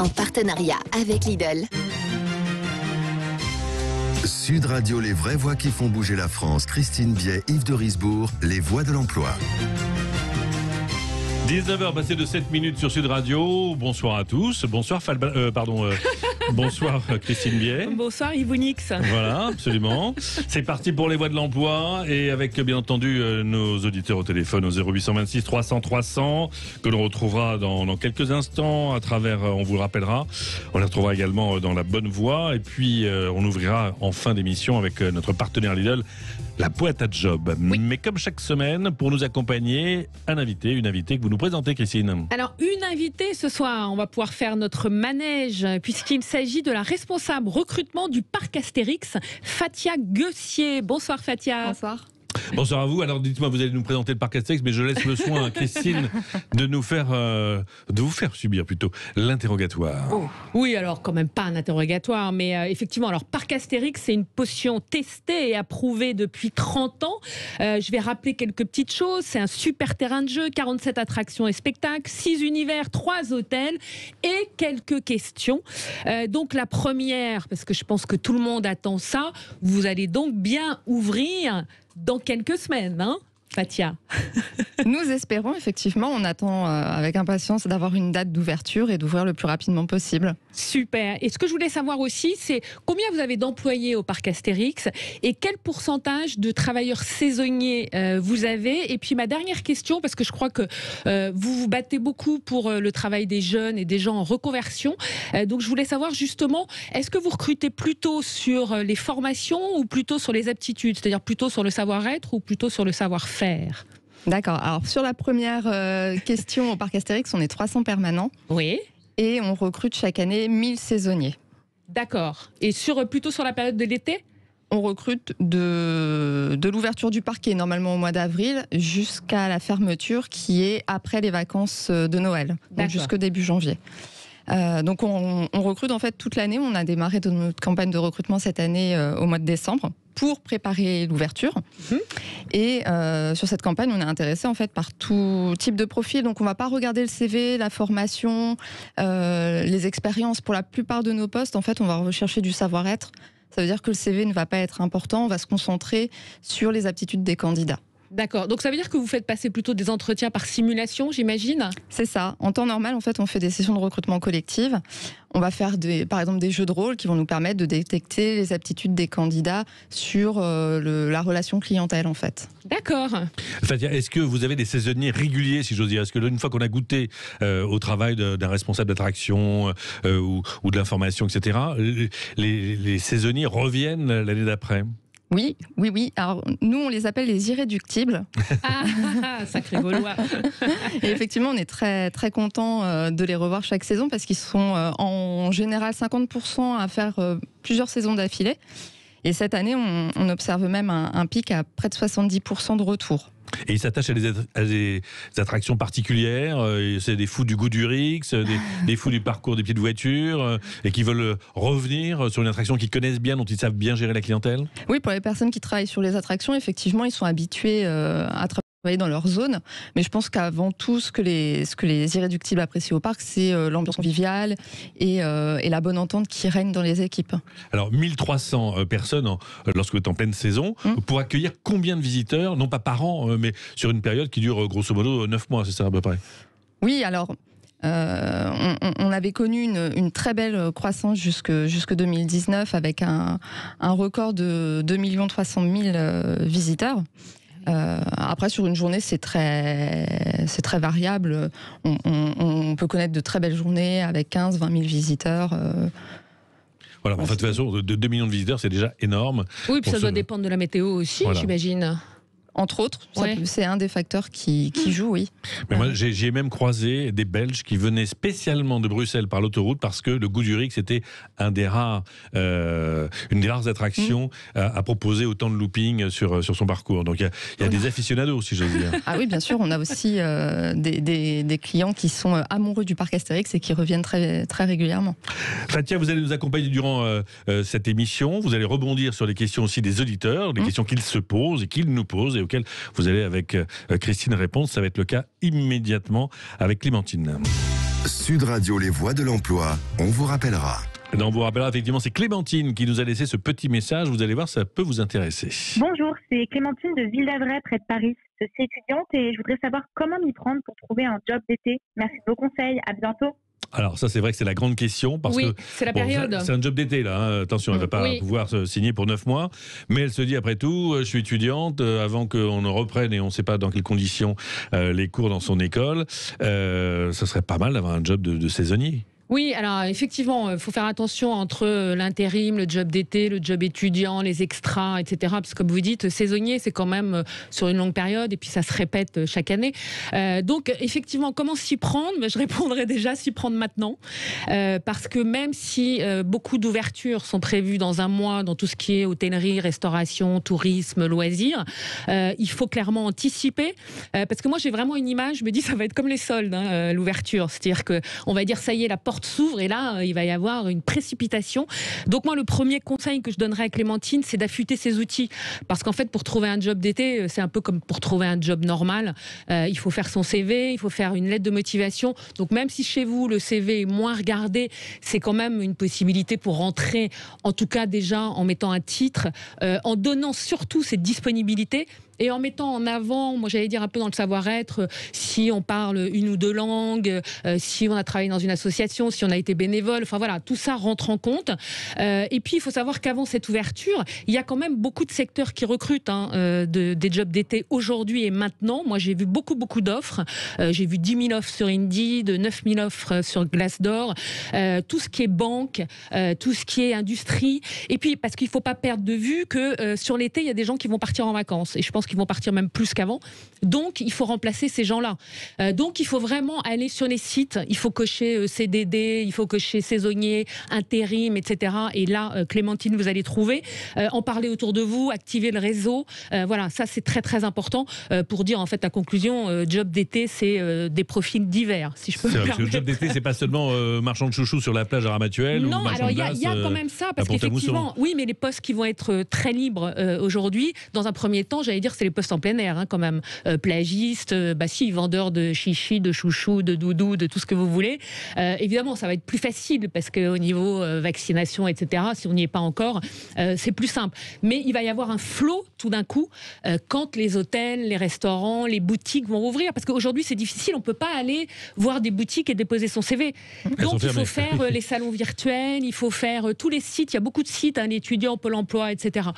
en partenariat avec Lidl. Sud Radio, les vraies voix qui font bouger la France. Christine Biet, Yves de Risbourg, les voix de l'emploi. 19h passé de 7 minutes sur Sud Radio. Bonsoir à tous. Bonsoir bonsoir Christine Biet. Bonsoir Yves Nix. Voilà, absolument. C'est parti pour les voix de l'emploi et avec bien entendu nos auditeurs au téléphone au 0826 300 300 que l'on retrouvera dans quelques instants à travers, on vous le rappellera. On les retrouvera également dans la bonne voie et puis on ouvrira en fin d'émission avec notre partenaire Lidl la boîte à job. Oui. Mais comme chaque semaine, pour nous accompagner, une invitée que vous nous présentez, Christine. Alors, une invitée ce soir, on va pouvoir faire notre manège, puisqu'il s'agit de la responsable recrutement du parc Astérix, Fatia Guessier. Bonsoir Fatia. Bonsoir. Bonsoir à vous. Alors dites-moi, vous allez nous présenter le parc Astérix, mais je laisse le soin à Christine de vous faire subir plutôt l'interrogatoire. Oh. Oui, alors quand même pas un interrogatoire, mais effectivement, alors parc Astérix, c'est une potion testée et approuvée depuis 30 ans. Je vais rappeler quelques petites choses. C'est un super terrain de jeu, 47 attractions et spectacles, 6 univers, 3 hôtels et quelques questions. Donc la première, parce que je pense que tout le monde attend ça, vous allez donc bien ouvrir dans quelques semaines, hein, Fatia? Nous espérons, effectivement, on attend avec impatience d'avoir une date d'ouverture et d'ouvrir le plus rapidement possible. Super. Et ce que je voulais savoir aussi, c'est combien vous avez d'employés au parc Astérix et quel pourcentage de travailleurs saisonniers vous avez. Et puis ma dernière question, parce que je crois que vous vous battez beaucoup pour le travail des jeunes et des gens en reconversion. Donc je voulais savoir justement, est-ce que vous recrutez plutôt sur les formations ou plutôt sur les aptitudes, c'est-à-dire plutôt sur le savoir-être ou plutôt sur le savoir-faire? D'accord. Alors, sur la première question, au parc Astérix, on est 300 permanents. Oui. Et on recrute chaque année 1000 saisonniers. D'accord. Et plutôt sur la période de l'été ? On recrute de l'ouverture du parc, qui est normalement au mois d'avril, jusqu'à la fermeture, qui est après les vacances de Noël, donc jusqu'au début janvier. Donc on recrute en fait toute l'année. On a démarré notre campagne de recrutement cette année au mois de décembre pour préparer l'ouverture. Et sur cette campagne, on est intéressé en fait par tout type de profil. Donc on va pas regarder le CV, la formation, les expériences. Pour la plupart de nos postes, en fait, on va rechercher du savoir-être. Ça veut dire que le CV ne va pas être important. On va se concentrer sur les aptitudes des candidats. D'accord. Donc ça veut dire que vous faites passer plutôt des entretiens par simulation, j'imagine ? C'est ça. En temps normal, en fait, on fait des sessions de recrutement collective. On va faire par exemple des jeux de rôle qui vont nous permettre de détecter les aptitudes des candidats sur la relation clientèle, en fait. D'accord. Fatia, est-ce que vous avez des saisonniers réguliers, si j'ose dire ? Est-ce que une fois qu'on a goûté au travail d'un responsable d'attraction ou de l'information, etc., les saisonniers reviennent l'année d'après ? Oui. Alors, nous, on les appelle les irréductibles. Sacré Gaulois. Et effectivement, on est très, très content de les revoir chaque saison parce qu'ils sont en général 50% à faire plusieurs saisons d'affilée. Et cette année, on observe même un pic à près de 70% de retour. Et ils s'attachent à des attractions particulières, c'est des fous du goût du Rix, des fous du parcours des petites voitures, et qui veulent revenir sur une attraction qu'ils connaissent bien, dont ils savent bien gérer la clientèle. Oui, pour les personnes qui travaillent sur les attractions, effectivement, ils sont habitués à travailler dans leur zone, mais je pense qu'avant tout, ce que les irréductibles apprécient au parc, c'est l'ambiance conviviale et la bonne entente qui règne dans les équipes. Alors, 1300 personnes lorsque vous êtes en pleine saison, pour accueillir combien de visiteurs, non pas par an, mais sur une période qui dure grosso modo 9 mois, c'est ça à peu près ? Oui, alors on avait connu une très belle croissance jusque 2019 avec un record de 2 300 000 visiteurs. Après, sur une journée, c'est très variable. On peut connaître de très belles journées avec 15 000 20 000 visiteurs. Voilà, en fait, de toute façon, 2 millions de visiteurs, c'est déjà énorme. Oui, puis ça doit dépendre de la météo aussi, voilà. J'imagine. Entre autres, c'est un des facteurs qui joue, oui. Mais moi, j'ai même croisé des Belges qui venaient spécialement de Bruxelles par l'autoroute parce que le goût du Rix était une des rares attractions à proposer autant de looping sur son parcours. Donc il y a des aficionados, si j'ose dire. Ah oui, bien sûr, on a aussi des clients qui sont amoureux du parc Astérix et qui reviennent très, très régulièrement. Fatia, vous allez nous accompagner durant cette émission. Vous allez rebondir sur les questions aussi des auditeurs, les questions qu'ils se posent et qu'ils nous posent, et auxquelles vous allez avec Christine répondre. Ça va être le cas immédiatement avec Clémentine. Sud Radio, les voix de l'emploi, on vous rappellera. On vous rappellera effectivement, c'est Clémentine qui nous a laissé ce petit message. Vous allez voir, ça peut vous intéresser. Bonjour, c'est Clémentine de Ville-d'Avray, près de Paris. Je suis étudiante et je voudrais savoir comment m'y prendre pour trouver un job d'été. Merci de vos conseils, à bientôt. Alors ça, c'est vrai que c'est la grande question parce oui, que c'est la période. C'est un job d'été là. Hein. Attention, elle va pas pouvoir se signer pour 9 mois, mais elle se dit après tout, je suis étudiante. Avant qu'on ne reprenne et on ne sait pas dans quelles conditions les cours dans son école, ça serait pas mal d'avoir un job de saisonnier. Oui, alors effectivement, il faut faire attention entre l'intérim, le job d'été, le job étudiant, les extras, etc. Parce que comme vous dites, saisonnier, c'est quand même sur une longue période et puis ça se répète chaque année. Donc effectivement, comment s'y prendre ? Je répondrai déjà s'y prendre maintenant. Parce que même si beaucoup d'ouvertures sont prévues dans un mois, dans tout ce qui est hôtellerie, restauration, tourisme, loisirs, il faut clairement anticiper. Parce que moi, j'ai vraiment une image, je me dis, ça va être comme les soldes, hein, l'ouverture. C'est-à-dire qu'on va dire, ça y est, la porte s'ouvre et là, il va y avoir une précipitation. Donc moi, le premier conseil que je donnerais à Clémentine, c'est d'affûter ses outils. Parce qu'en fait, pour trouver un job d'été, c'est un peu comme pour trouver un job normal. Il faut faire son CV, il faut faire une lettre de motivation. Donc même si chez vous, le CV est moins regardé, c'est quand même une possibilité pour rentrer, en tout cas déjà en mettant un titre, en donnant surtout cette disponibilité. Et en mettant en avant, moi j'allais dire un peu dans le savoir-être, si on parle une ou deux langues, si on a travaillé dans une association, si on a été bénévole, enfin voilà, tout ça rentre en compte. Et puis il faut savoir qu'avant cette ouverture, il y a quand même beaucoup de secteurs qui recrutent des jobs d'été aujourd'hui et maintenant. Moi j'ai vu beaucoup d'offres, j'ai vu 10 000 offres sur Indeed, 9 000 offres sur Glassdoor, tout ce qui est banque, tout ce qui est industrie. Et puis parce qu'il ne faut pas perdre de vue que sur l'été, il y a des gens qui vont partir en vacances. Et je pense qu'ils vont partir même plus qu'avant. Donc, il faut remplacer ces gens-là. Donc, il faut vraiment aller sur les sites. Il faut cocher CDD, il faut cocher saisonnier, intérim, etc. Et là, Clémentine, vous allez trouver. En parler autour de vous, activer le réseau. Voilà, ça, c'est très, très important pour dire, en fait, la conclusion, job d'été, c'est des profils divers, si je peux me permettre. Parce que le job d'été, c'est pas seulement marchand de chouchous sur la plage à Ramatuelle. Non, alors il y a quand même ça, parce qu'effectivement, oui, mais les postes qui vont être très libres aujourd'hui, dans un premier temps, j'allais dire, c'est les postes en plein air, hein, quand même. Plagiste, vendeur de chichi, de chouchou, de doudou, de tout ce que vous voulez. Évidemment, ça va être plus facile parce qu'au niveau vaccination, etc., si on n'y est pas encore, c'est plus simple. Mais il va y avoir un flot, tout d'un coup, quand les hôtels, les restaurants, les boutiques vont ouvrir. Parce qu'aujourd'hui, c'est difficile, on ne peut pas aller voir des boutiques et déposer son CV. Donc, il faut faire les salons virtuels, il faut faire tous les sites. Il y a beaucoup de sites, hein, l'étudiant, Pôle emploi, etc.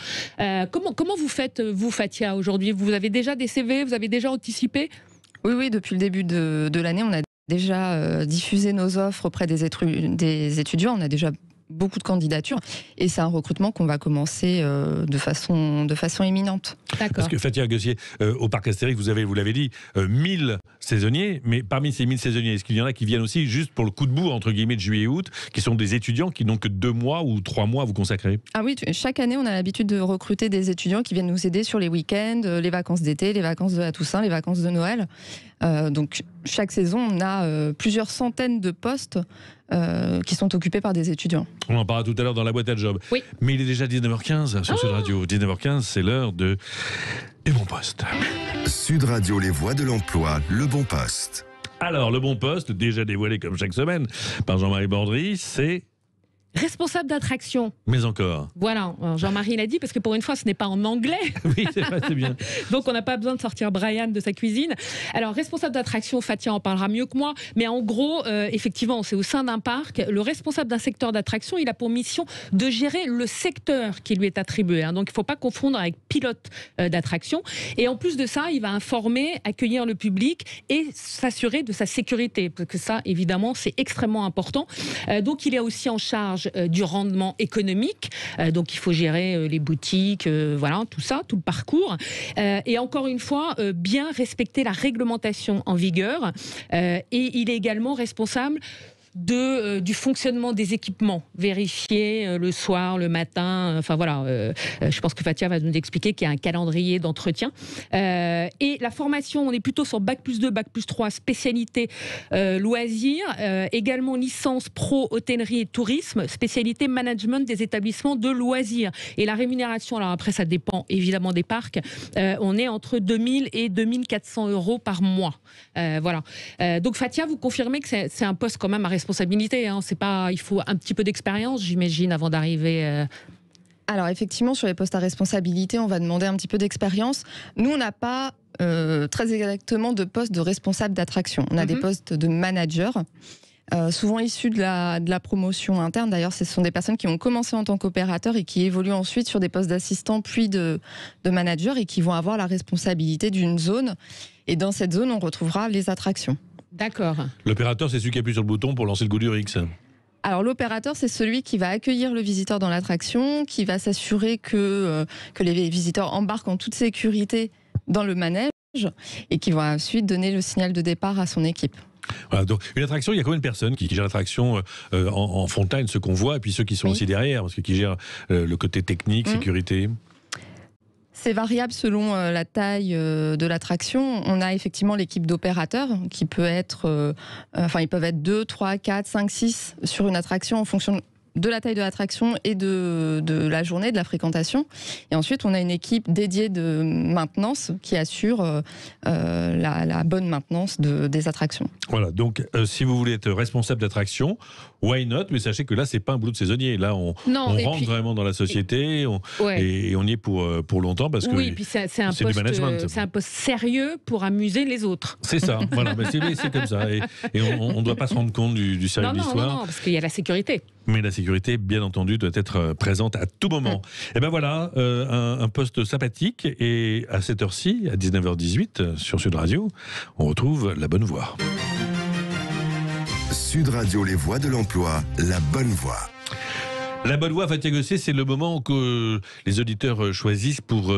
Comment vous faites, vous, Fatia, aujourd'hui ? Vous avez déjà des CV, vous avez déjà anticipé ? Oui, depuis le début de l'année, on a déjà diffusé nos offres auprès des étudiants. On a déjà beaucoup de candidatures et c'est un recrutement qu'on va commencer de façon imminente. Parce que Fatia Gossier, au Parc Astérix, vous l'avez dit, 1000 saisonniers, mais parmi ces 1000 saisonniers, est-ce qu'il y en a qui viennent aussi juste pour le coup de bout, entre guillemets, de juillet et août, qui sont des étudiants qui n'ont que 2 mois ou 3 mois à vous consacrer ? Ah oui, chaque année, on a l'habitude de recruter des étudiants qui viennent nous aider sur les week-ends, les vacances d'été, les vacances de la Toussaint, les vacances de Noël. Donc, chaque saison, on a plusieurs centaines de postes qui sont occupés par des étudiants. On en parlera tout à l'heure dans la boîte à job. Oui. Mais il est déjà 19h15 sur Sud Radio. 19h15, c'est l'heure du bon poste. Sud Radio, les voix de l'emploi, le bon poste. Alors, le bon poste, déjà dévoilé comme chaque semaine par Jean-Marie Bordry, c'est... Responsable d'attraction. Mais encore. Voilà, Jean-Marie l'a dit, parce que pour une fois, ce n'est pas en anglais. Oui, c'est vrai, c'est bien. Donc, on n'a pas besoin de sortir Brian de sa cuisine. Alors, responsable d'attraction, Fatia en parlera mieux que moi. Mais en gros, effectivement, c'est au sein d'un parc. Le responsable d'un secteur d'attraction, il a pour mission de gérer le secteur qui lui est attribué. Hein. Donc, il ne faut pas confondre avec pilote d'attraction. Et en plus de ça, il va informer, accueillir le public et s'assurer de sa sécurité. Parce que ça, évidemment, c'est extrêmement important. Donc, il est aussi en charge du rendement économique, donc il faut gérer les boutiques, voilà, tout ça, tout le parcours, et encore une fois, bien respecter la réglementation en vigueur, et il est également responsable du fonctionnement des équipements, vérifier le soir, le matin, enfin voilà, je pense que Fatia va nous expliquer qu'il y a un calendrier d'entretien. Et la formation, on est plutôt sur Bac+2, Bac+3, spécialité loisirs, également licence pro hôtellerie et tourisme, spécialité management des établissements de loisirs. Et la rémunération, alors après ça dépend évidemment des parcs, on est entre 2000 et 2400 € par mois. Voilà. Donc Fatia, vous confirmez que c'est un poste quand même à responsabilité, hein. C'est pas, il faut un petit peu d'expérience, j'imagine, avant d'arriver... Alors effectivement, sur les postes à responsabilité, on va demander un petit peu d'expérience. Nous, on n'a pas très exactement de poste de responsable d'attraction. On a des postes de manager, souvent issus de la promotion interne. D'ailleurs, ce sont des personnes qui ont commencé en tant qu'opérateurs et qui évoluent ensuite sur des postes d'assistants puis de manager et qui vont avoir la responsabilité d'une zone. Et dans cette zone, on retrouvera les attractions. D'accord. L'opérateur, c'est celui qui appuie sur le bouton pour lancer le Goudurix. Alors l'opérateur, c'est celui qui va accueillir le visiteur dans l'attraction, qui va s'assurer que les visiteurs embarquent en toute sécurité dans le manège et qui va ensuite donner le signal de départ à son équipe. Voilà, donc une attraction, il y a combien de personnes qui gèrent l'attraction en fontaine, ceux qu'on voit, et puis ceux qui sont aussi derrière, parce que qui gèrent le côté technique, sécurité? C'est variable selon la taille de l'attraction. On a effectivement l'équipe d'opérateurs qui peut être, ils peuvent être 2, 3, 4, 5, 6 sur une attraction en fonction de la taille de l'attraction et de la journée, de la fréquentation. Et ensuite, on a une équipe dédiée de maintenance qui assure la bonne maintenance des attractions. Voilà, donc si vous voulez être responsable d'attraction, why not? Mais sachez que là, c'est pas un boulot de saisonnier. Là, on rentre vraiment dans la société et on y est pour longtemps parce que puis c'est un du management. C'est un poste sérieux pour amuser les autres. C'est ça, voilà, c'est comme ça. Et on ne doit pas se rendre compte du sérieux de l'histoire. Non, parce qu'il y a la sécurité. Mais la sécurité, bien entendu, doit être présente à tout moment. Et ben voilà, un poste sympathique. Et à cette heure-ci, à 19h18, sur Sud Radio, on retrouve La Bonne Voix. Sud Radio, les voix de l'emploi, la bonne voix. La bonne voix, Fatia Gossé, c'est le moment que les auditeurs choisissent pour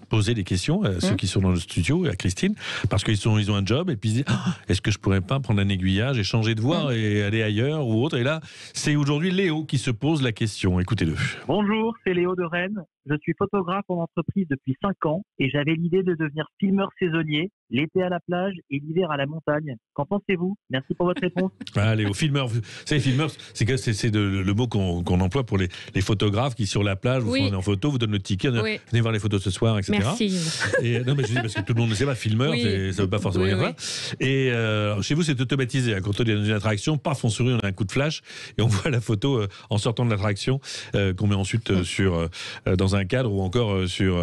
poser des questions à ceux qui sont dans le studio et à Christine, parce qu'ils ont un job et puis ils disent est-ce que je pourrais pas prendre un aiguillage et changer de voie et aller ailleurs ou autre. Et là, c'est aujourd'hui Léo qui se pose la question. Écoutez-le. Bonjour, c'est Léo de Rennes. Je suis photographe en entreprise depuis 5 ans et j'avais l'idée de devenir filmeur saisonnier, l'été à la plage et l'hiver à la montagne. Qu'en pensez-vous? Merci pour votre réponse. Léo, filmeur. Vous savez, filmeur, c'est le mot qu'on emploie pour les photographes qui, sur la plage, vous font en photo, vous donnent le ticket, venez voir les photos ce soir, etc. Merci. Et, non, mais je dis parce que tout le monde ne sait pas, filmeur, ça ne veut pas forcément dire ça. Et chez vous, c'est automatisé. Quand on est dans une attraction, paf, on sourit, on a un coup de flash et on voit la photo en sortant de l'attraction qu'on met ensuite dans un cadre ou encore sur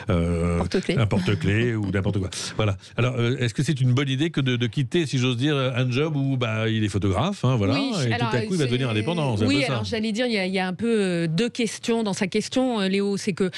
un porte-clés ou n'importe quoi. Voilà. Alors, est-ce que c'est une bonne idée que de quitter, si j'ose dire, un job où il est photographe, et tout à coup il va devenir indépendant? Oui, alors j'allais dire, il y a un peu deux questions dans sa question, Léo. C'est que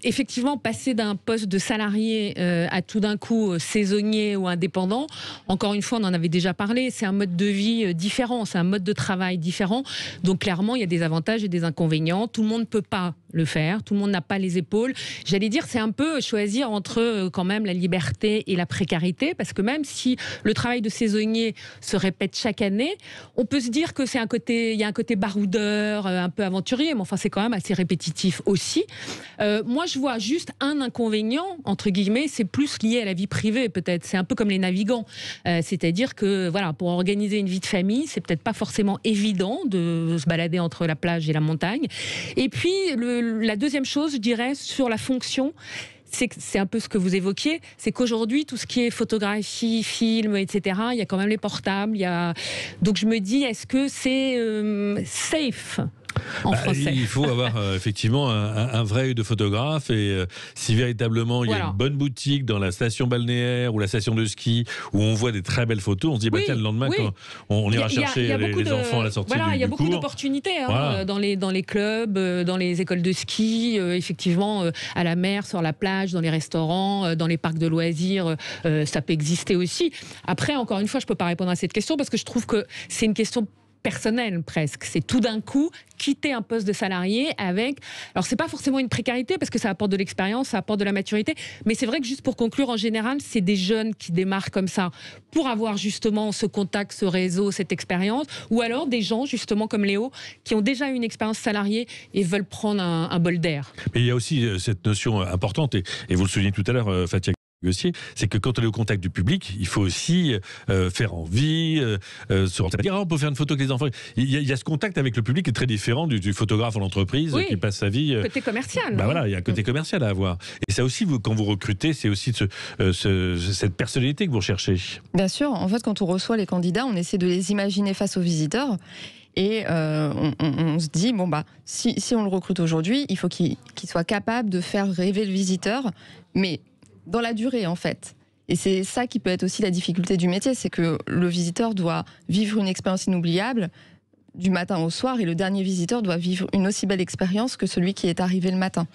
effectivement, passer d'un poste de salarié à tout d'un coup saisonnier ou indépendant, encore une fois, on en avait déjà parlé, c'est un mode de vie différent, c'est un mode de travail différent. Donc clairement, il y a des avantages et des inconvénients. Tout le monde ne peut pas le faire, tout le monde n'a pas les épaules. J'allais dire, c'est un peu choisir entre quand même la liberté et la précarité, parce que même si le travail de saisonnier se répète chaque année, on peut se dire que il y a un côté baroudeur, un peu aventurier, mais enfin c'est quand même assez répétitif aussi. Moi, je vois juste un inconvénient, entre guillemets, c'est plus lié à la vie privée peut-être. C'est un peu comme les navigants, c'est-à-dire que voilà, pour organiser une vie de famille, c'est peut-être pas forcément évident de se balader entre la plage et la montagne. Et puis la deuxième chose, je dirais, sur la fonction, c'est un peu ce que vous évoquiez, c'est qu'aujourd'hui, tout ce qui est photographie, film, etc., il y a quand même les portables. Donc je me dis, est-ce que c'est safe en français? Il faut avoir effectivement un vrai œil de photographe et si véritablement il y a une bonne boutique dans la station balnéaire ou la station de ski où on voit des très belles photos, on se dit tiens, le lendemain quand on ira chercher les enfants à la sortie du cours. Il y a beaucoup d'opportunités dans les clubs, dans les écoles de ski, effectivement à la mer, sur la plage, dans les restaurants, dans les parcs de loisirs, ça peut exister aussi. Après, encore une fois, je peux pas répondre à cette question parce que je trouve que c'est une question personnel presque. C'est tout d'un coup quitter un poste de salarié avec... Alors, c'est pas forcément une précarité parce que ça apporte de l'expérience, ça apporte de la maturité. Mais c'est vrai que juste pour conclure, en général, c'est des jeunes qui démarrent comme ça pour avoir justement ce contact, ce réseau, cette expérience. Ou alors des gens, justement comme Léo, qui ont déjà eu une expérience salariée et veulent prendre un bol d'air. Mais il y a aussi cette notion importante, et vous le soulignez tout à l'heure, Fatia Gossier, c'est que quand on est au contact du public, il faut aussi faire envie, se dire on peut faire une photo avec les enfants. Il y a ce contact avec le public qui est très différent du photographe en entreprise qui passe sa vie. Côté commercial. Voilà, il y a un côté commercial à avoir. Et ça aussi, quand vous recrutez, c'est aussi cette personnalité que vous recherchez. Bien sûr, en fait, quand on reçoit les candidats, on essaie de les imaginer face aux visiteurs. Et on se dit, si on le recrute aujourd'hui, il faut qu'il soit capable de faire rêver le visiteur, mais dans la durée, en fait. Et c'est ça qui peut être aussi la difficulté du métier, c'est que le visiteur doit vivre une expérience inoubliable du matin au soir, et le dernier visiteur doit vivre une aussi belle expérience que celui qui est arrivé le matin.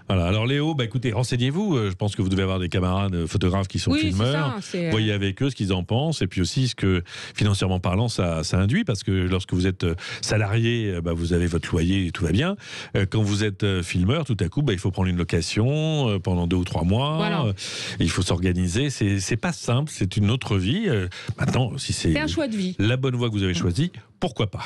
Voilà, alors Léo, écoutez, renseignez-vous, je pense que vous devez avoir des camarades photographes qui sont filmeurs, voyez avec eux ce qu'ils en pensent, et puis aussi ce que, financièrement parlant, ça induit, parce que lorsque vous êtes salarié, vous avez votre loyer et tout va bien. Quand vous êtes filmeur, tout à coup, il faut prendre une location pendant 2 ou 3 mois, voilà. Il faut s'organiser, c'est pas simple, c'est une autre vie. Maintenant, si c'est un choix de vie, la bonne voie que vous avez choisie, pourquoi pas.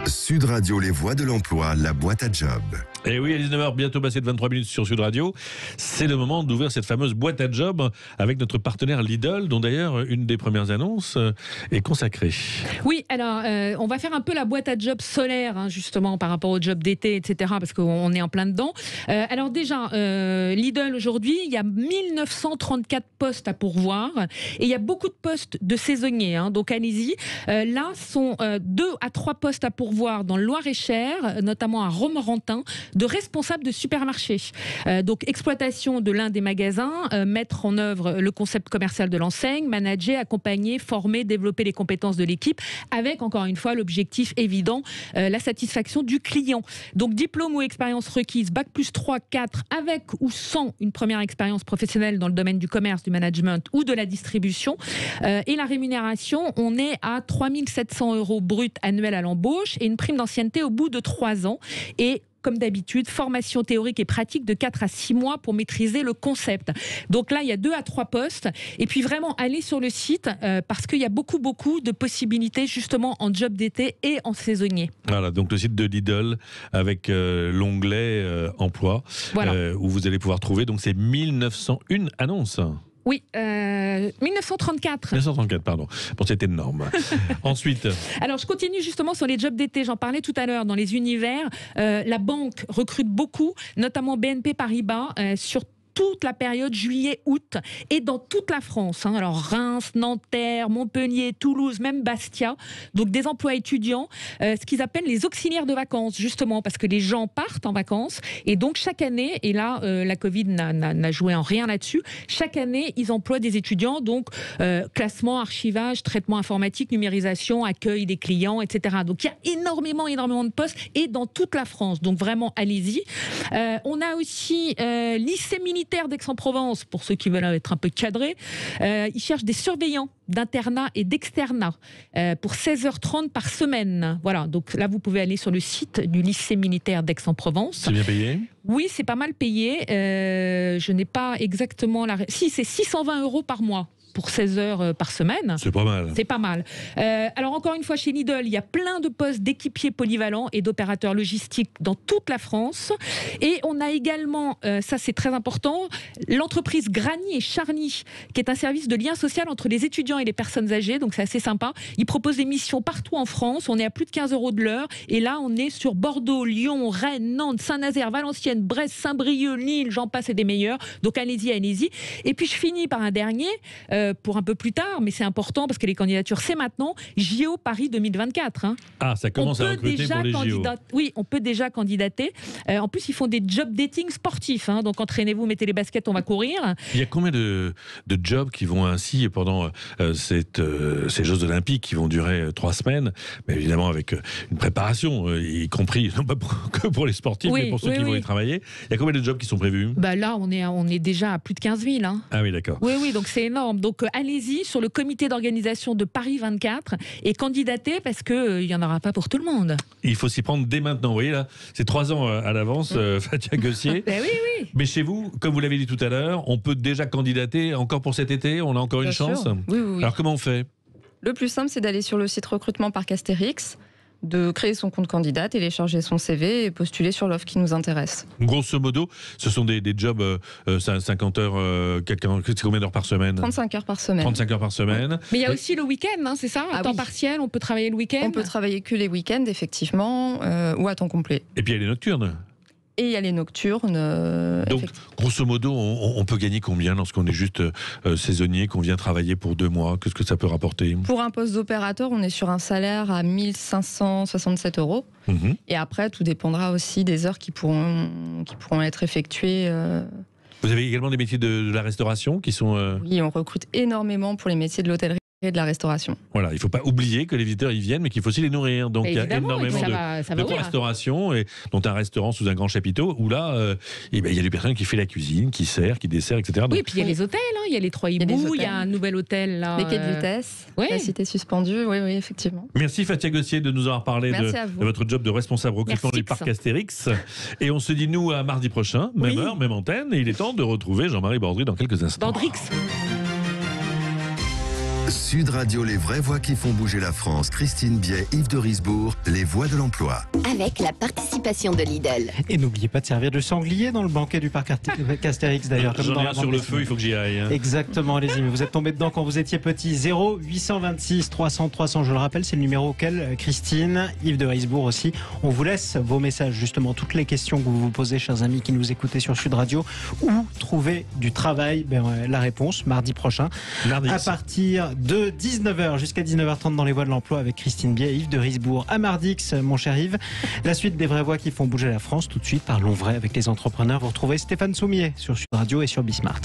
Sud Radio, les voix de l'emploi, la boîte à job. Et oui, à 19h, bientôt passé de 23 minutes sur Sud Radio. C'est le moment d'ouvrir cette fameuse boîte à job avec notre partenaire Lidl, dont d'ailleurs une des premières annonces est consacrée. Oui, alors on va faire un peu la boîte à job solaire, justement, par rapport au job d'été, etc., parce qu'on est en plein dedans. Alors déjà, Lidl aujourd'hui, il y a 1934 postes à pourvoir et il y a beaucoup de postes de saisonniers, donc allez-y. Là, sont 2 à 3 postes à pourvoir dans le Loir-et-Cher, notamment à Romorantin, de responsables de supermarchés. Donc exploitation de l'un des magasins, mettre en œuvre le concept commercial de l'enseigne, manager, accompagner, former, développer les compétences de l'équipe, avec encore une fois l'objectif évident, la satisfaction du client. Donc diplôme ou expérience requise, bac+3, 4, avec ou sans une première expérience professionnelle dans le domaine du commerce, du management ou de la distribution. Et la rémunération, on est à 3 700 € brut annuels à l'embauche et une prime d'ancienneté au bout de 3 ans. Et comme d'habitude, formation théorique et pratique de 4 à 6 mois pour maîtriser le concept. Donc là, il y a 2 à 3 postes. Et puis vraiment, allez sur le site parce qu'il y a beaucoup de possibilités justement en job d'été et en saisonnier. Voilà, donc le site de Lidl avec l'onglet emploi, voilà. Où vous allez pouvoir trouver, donc c'est 1901 annonces. Oui, 1934. 1934, pardon. Bon, c'était énorme. Ensuite. Alors, je continue justement sur les jobs d'été. J'en parlais tout à l'heure dans les univers. La banque recrute beaucoup, notamment BNP Paribas, sur toute la période juillet-août et dans toute la France. Alors Reims, Nanterre, Montpellier, Toulouse, même Bastia. Donc des emplois étudiants, ce qu'ils appellent les auxiliaires de vacances, justement parce que les gens partent en vacances et donc chaque année, et là la Covid n'a joué en rien là-dessus, chaque année ils emploient des étudiants, donc classement, archivage, traitement informatique, numérisation, accueil des clients, etc. Donc il y a énormément de postes et dans toute la France. Donc vraiment allez-y. On a aussi lycée militaire d'Aix-en-Provence, pour ceux qui veulent être un peu cadrés. Ils cherchent des surveillants d'internat et d'externat pour 16h30 par semaine. Voilà, donc là, vous pouvez aller sur le site du lycée militaire d'Aix-en-Provence. C'est bien payé ? Oui, c'est pas mal payé. Je n'ai pas exactement la... Si, c'est 620 € par mois. Pour 16 heures par semaine. C'est pas mal. C'est pas mal. Alors encore une fois, chez Lidl, il y a plein de postes d'équipiers polyvalents et d'opérateurs logistiques dans toute la France. Et on a également, ça c'est très important, l'entreprise Grani et Charny, qui est un service de lien social entre les étudiants et les personnes âgées. Donc c'est assez sympa. Ils proposent des missions partout en France. On est à plus de 15 € de l'heure. Et là, on est sur Bordeaux, Lyon, Rennes, Nantes, Saint-Nazaire, Valenciennes, Brest, Saint-Brieuc, Lille, j'en passe et des meilleurs. Donc allez-y, allez-y. Et puis je finis par un dernier. Pour un peu plus tard, mais c'est important parce que les candidatures, c'est maintenant, JO Paris 2024. Ah, ça commence à recruter pour les JO. Oui, on peut déjà candidater. En plus, ils font des job dating sportifs. Donc entraînez-vous, mettez les baskets, on va courir. Il y a combien de jobs qui vont ainsi pendant ces Jeux Olympiques qui vont durer 3 semaines, mais évidemment avec une préparation, y compris, non pas que pour les sportifs, mais pour ceux qui vont y travailler. Il y a combien de jobs qui sont prévus ? Là, on est déjà à plus de 15 000. Ah oui, d'accord. Oui, donc c'est énorme. Donc Donc allez-y sur le comité d'organisation de Paris 24 et candidatez parce qu'il n'y en aura pas pour tout le monde. Il faut s'y prendre dès maintenant. Vous voyez là, c'est 3 ans à l'avance, Fatia Gossier. Ben oui. Mais chez vous, comme vous l'avez dit tout à l'heure, on peut déjà candidater encore pour cet été. On a encore une chance. Oui. Alors comment on fait? Le plus simple, c'est d'aller sur le site recrutement Parc Astérix, de créer son compte candidat, télécharger son CV et postuler sur l'offre qui nous intéresse. Grosso modo, ce sont des jobs 50 heures, c'est combien d'heures par semaine? 35 heures par semaine. 35 heures par semaine. Mais il y a aussi le week-end, c'est ça? À temps partiel, on peut travailler le week-end? On peut travailler que les week-ends, effectivement, ou à temps complet. Et puis il y a les nocturnes. Et il y a les nocturnes. Donc, grosso modo, on peut gagner combien lorsqu'on est juste saisonnier, qu'on vient travailler pour 2 mois? Qu'est-ce que ça peut rapporter? Pour un poste d'opérateur, on est sur un salaire à 1 567 €. Et après, tout dépendra aussi des heures qui pourront être effectuées. Vous avez également des métiers de la restauration qui sont... Oui, on recrute énormément pour les métiers de l'hôtellerie et de la restauration. Voilà, il ne faut pas oublier que les visiteurs y viennent, mais qu'il faut aussi les nourrir. Donc il y a énormément de restauration, et dont un restaurant sous un grand chapiteau, où là, il y a des personnes qui font la cuisine, qui sert, qui dessert, etc. Oui, et puis il y a les hôtels, il y a les Trois Hiboux, il y a un nouvel hôtel. Là, les quais de vitesse, la cité suspendue, oui, effectivement. Merci Fatia Gossier de nous avoir parlé de votre job de responsable recrutement du parc Astérix. Et on se dit, nous, à mardi prochain, même heure, même antenne, et il est temps de retrouver Jean-Marie Bordry dans quelques instants. Bandrix. Sud Radio, les vraies voix qui font bouger la France. Christine Biet, Yves de Risbourg, les voix de l'emploi. Avec la participation de Lidl. Et n'oubliez pas de servir de sanglier dans le banquet du parc Astérix d'ailleurs. J'en ai un sur le feu, il faut que j'y aille. Exactement, allez-y. Mais vous êtes tombé dedans quand vous étiez petit. 0826 300 300, je le rappelle, c'est le numéro auquel Christine, Yves de Risbourg aussi, on vous laisse vos messages, justement, toutes les questions que vous vous posez, chers amis qui nous écoutez sur Sud Radio. Où trouver du travail? La réponse, mardi prochain. À partir de 19h jusqu'à 19h30 dans les voies de l'emploi avec Christine Biet et Yves de Risbourg. À Mardix, mon cher Yves. La suite des vraies voix qui font bouger la France. Tout de suite, parlons vrai avec les entrepreneurs. Vous retrouvez Stéphane Soumier sur Sud Radio et sur Bismart.